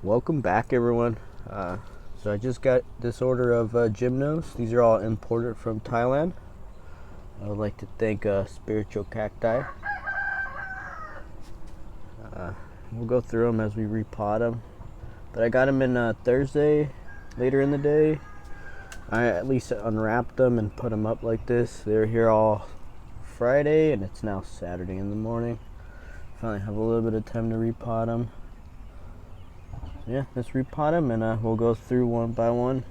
Welcome back, everyone. So I just got this order of gymnos. These are all imported from Thailand. I would like to thank Spiritual Cacti. We'll go through them as we repot them. But I got them in Thursday, later in the day. I at least unwrapped them and put them up like this. They were here all Friday, and it's now Saturday in the morning. Finally have a little bit of time to repot them. Yeah, let's repot them and we'll go through one by one.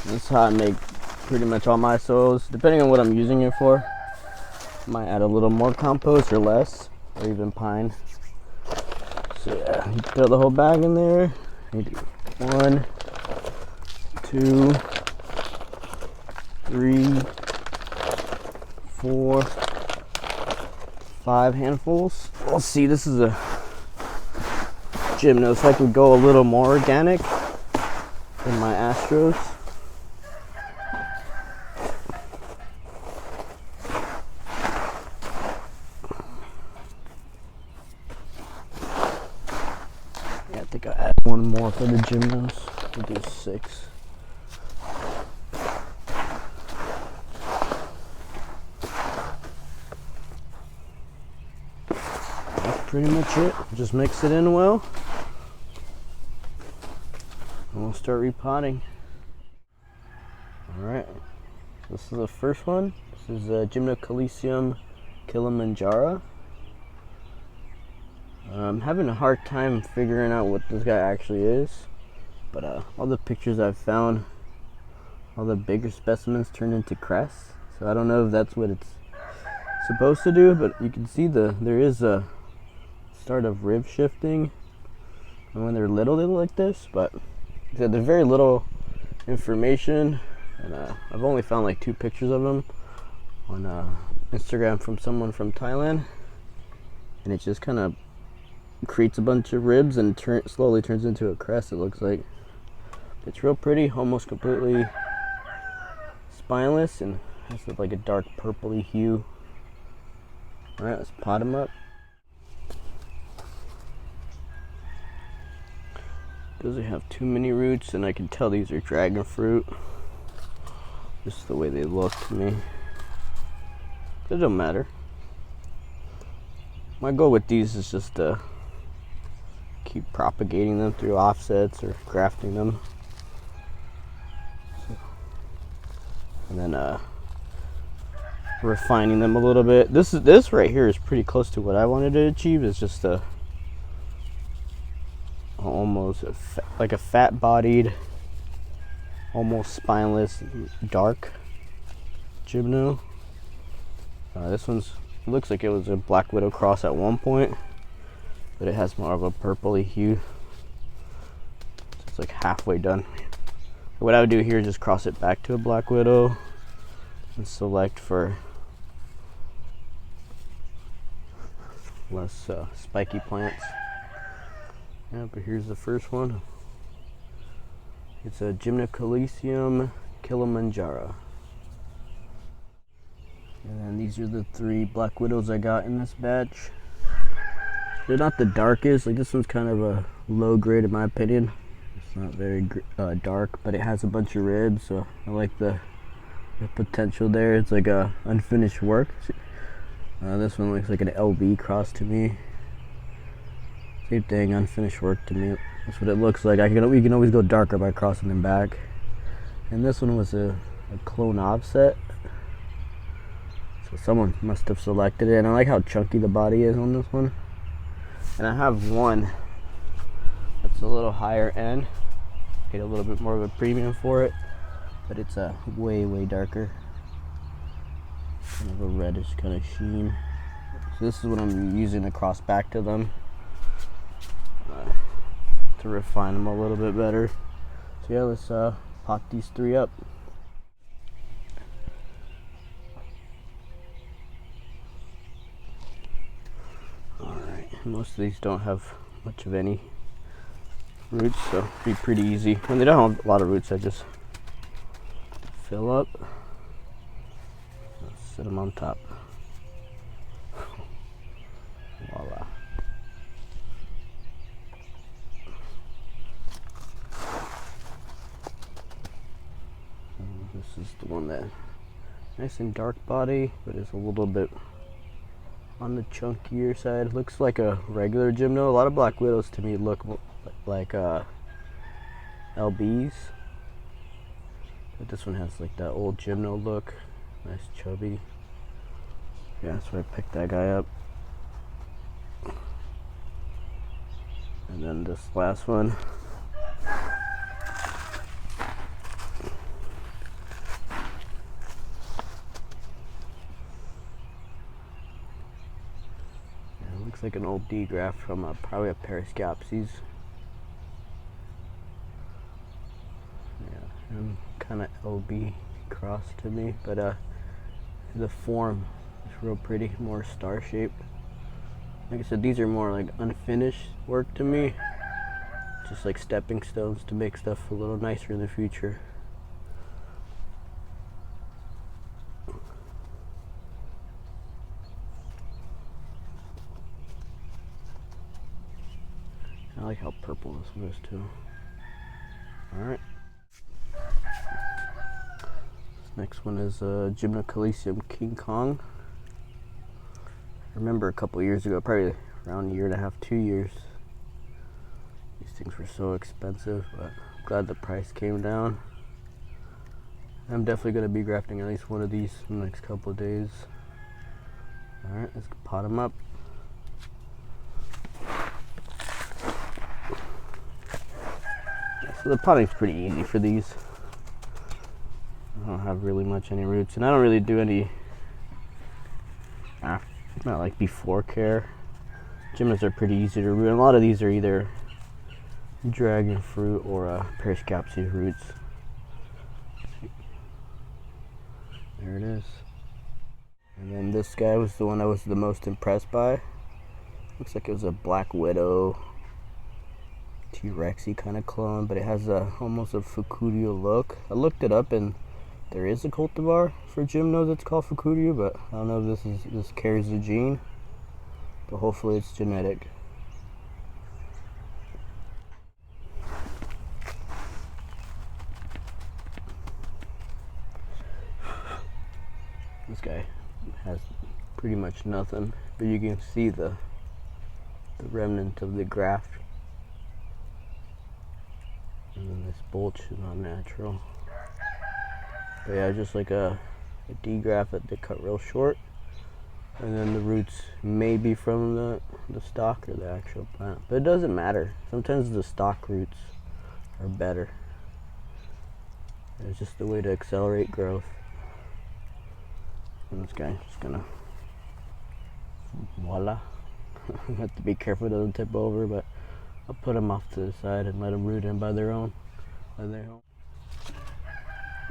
This is how I make pretty much all my soils, depending on what I'm using it for. Might add a little more compost or less, or even pine. So yeah, you throw the whole bag in there. You do 1, 2, 3, 4, 5 handfuls. We'll see, this is a Gymno, so I can go a little more organic than my Astros. Yeah, I think I'll add one more for the Gymnos. We'll do 6. Pretty much it. Just mix it in well, and we'll start repotting. Alright, this is the first one. This is Gymnocalycium kilimanjaro. I'm having a hard time figuring out what this guy actually is, but all the pictures I've found, all the bigger specimens turn into crests, so I don't know if that's what it's supposed to do, but you can see there is a start of rib shifting, and when they're little they look like this, but there's very little information, and I've only found like 2 pictures of them on Instagram from someone from Thailand, and it just kind of creates a bunch of ribs and slowly turns into a crest. It looks like it's real pretty, almost completely spineless, and has like a dark purpley hue. All right, let's pot them up. Doesn't have too many roots, and I can tell these are dragon fruit, just the way they look to me. It don't matter. My goal with these is just to keep propagating them through offsets or grafting them, and then refining them a little bit. This right here is pretty close to what I wanted to achieve. It's just almost like a fat-bodied, almost spineless, dark Gymno. This one's looks like it was a Black Widow cross at one point, but it has more of a purpley hue. So it's like halfway done. What I would do here is just cross it back to a Black Widow and select for less spiky plants. Yeah, but here's the first one. It's a Gymnocalycium kilimanjaro. And then these are the 3 Black Widows I got in this batch. They're not the darkest, like this one's kind of a low grade in my opinion. It's not very dark, but it has a bunch of ribs, so I like the potential there. It's like a unfinished work. This one looks like an LB cross to me. Same thing, unfinished work to me. That's what it looks like. We can always go darker by crossing them back. And this one was a clone offset. So someone must have selected it. And I like how chunky the body is on this one. And I have one that's a little higher end. Get a little bit more of a premium for it. But it's way, way darker. Kind of a reddish kind of sheen. So this is what I'm using to cross back to them. To refine them a little bit better. So yeah, let's pot these 3 up. Alright, most of these don't have much of any roots, so it'll be pretty easy. When they don't have a lot of roots, I just fill up. Let's sit them on top. Voila. And this is the one that nice and dark body, but it's a little bit on the chunkier side. Looks like a regular gymno. A lot of black widows to me look like LBs, but this one has like that old gymno look. Nice chubby. Yeah, that's why I picked that guy up. And then this last one, it looks like an old D graft from probably a Periscopses. Yeah, and kind of LB cross to me, but the form is real pretty, more star shaped. Like I said, these are more like unfinished work to me, just like stepping stones to make stuff a little nicer in the future. I like how purple this one is too. Alright. This next one is Gymnocalycium King Kong. I remember a couple years ago, probably around a year and a half, 2 years, these things were so expensive, but I'm glad the price came down. I'm definitely going to be grafting at least one of these in the next couple of days. Alright, let's pot them up. So the potting's pretty easy for these. I don't have really much any roots, and I don't really do any not like before care. Gymnos are pretty easy to root. A lot of these are either dragon fruit or Periscopses roots. There it is. And then this guy was the one I was the most impressed by. Looks like it was a Black Widow T-Rexy kind of clone, but it has almost a Fukudio look. I looked it up, and there is a cultivar for gymno that's called Fukudio, but I don't know if this carries the gene, but hopefully it's genetic. This guy has pretty much nothing, but you can see the remnant of the graft. And then this bulge is not natural. But yeah, just like a D graft that they cut real short. And then the roots may be from the stock or the actual plant. But it doesn't matter. Sometimes the stock roots are better. It's just the way to accelerate growth. And this guy just gonna, voila. I have to be careful it doesn't tip over, but I'll put them off to the side and let them root in by their own.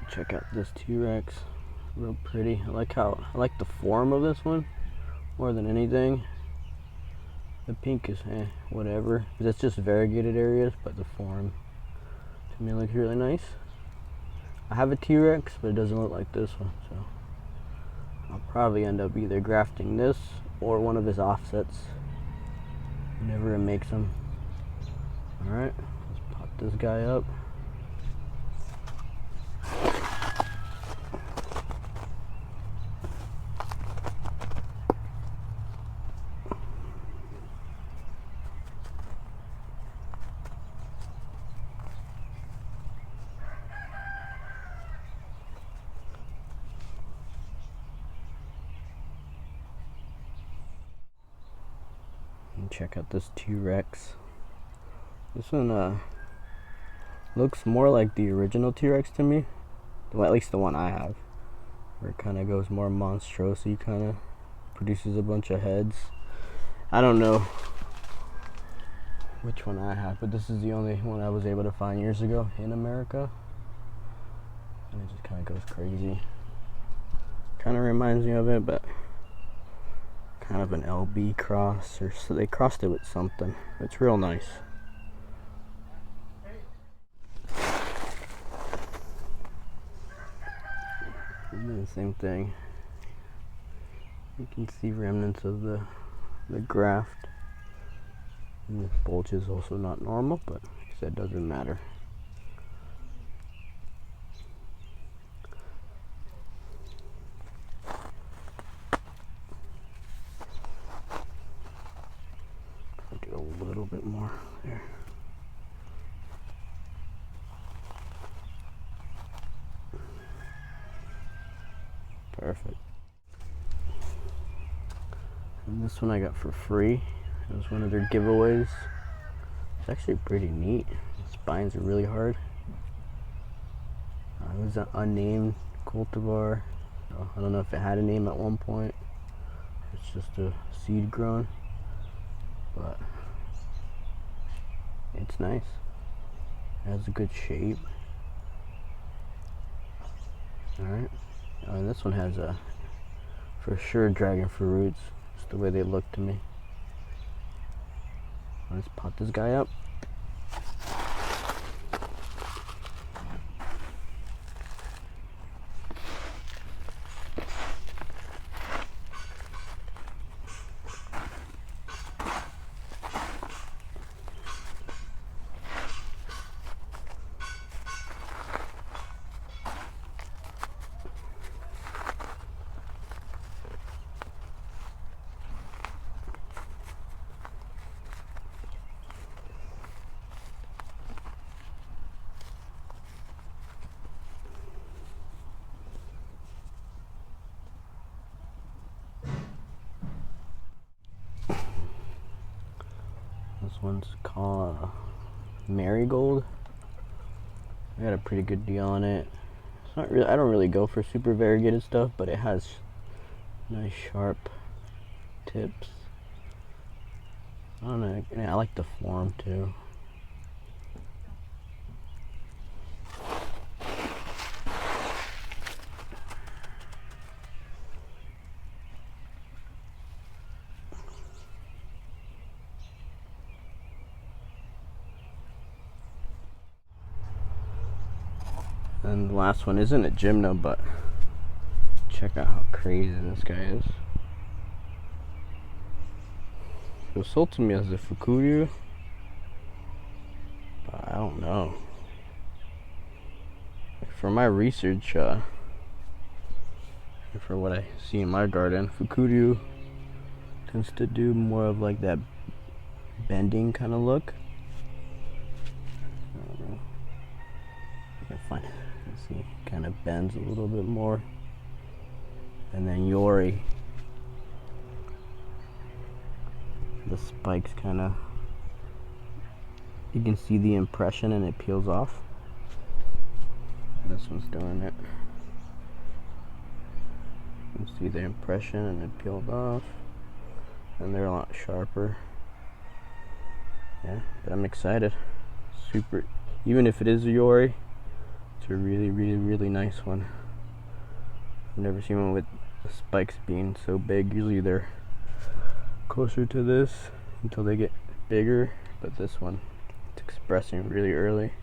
Check out this T-Rex, real pretty. I like the form of this one more than anything. The pink is whatever. It's just variegated areas, but the form to me looks really nice. I have a T-Rex, but it doesn't look like this one, so I'll probably end up either grafting this or one of his offsets whenever it makes them. Alright, let's pop this guy up. And check out this T-Rex. This one looks more like the original T-Rex to me. Well, at least the one I have. Where it kind of goes more monstrosus, kind of produces a bunch of heads. I don't know which one I have, but this is the only one I was able to find years ago in America. And it just kind of goes crazy. Kind of reminds me of it, but kind of an LB cross, or so they crossed it with something. It's real nice. And then the same thing. You can see remnants of the graft. And this bulge is also not normal, but like I said, doesn't matter. I'll do a little bit more there. Perfect. And this one I got for free. It was one of their giveaways. It's actually pretty neat. The spines are really hard. It was an unnamed cultivar. So I don't know if it had a name at one point. It's just a seed grown, but it's nice. It has a good shape. Alright. And this one has a, for sure, dragon fruit roots. Just the way they look to me. Let's pot this guy up. This one's called Marigold. I got a pretty good deal on it. It's not really, I don't really go for super variegated stuff, but it has nice sharp tips. I don't know, I like the form too. And the last one isn't a gymno, but check out how crazy this guy is. It was sold to me as a fukuryu, but I don't know. For my research, and for what I see in my garden, fukuryu tends to do more of like that bending kind of look. I don't know. I can find it. Let's see, kind of bends a little bit more. And then Yori, the spikes kind of, you can see the impression and it peels off. This one's doing it. You can see the impression and it peeled off, and they're a lot sharper. Yeah, but I'm excited. Super, even if it is a Yori, it's a really nice one. I've never seen one with the spikes being so big. Usually they're closer to this until they get bigger, but this one, it's expressing really early.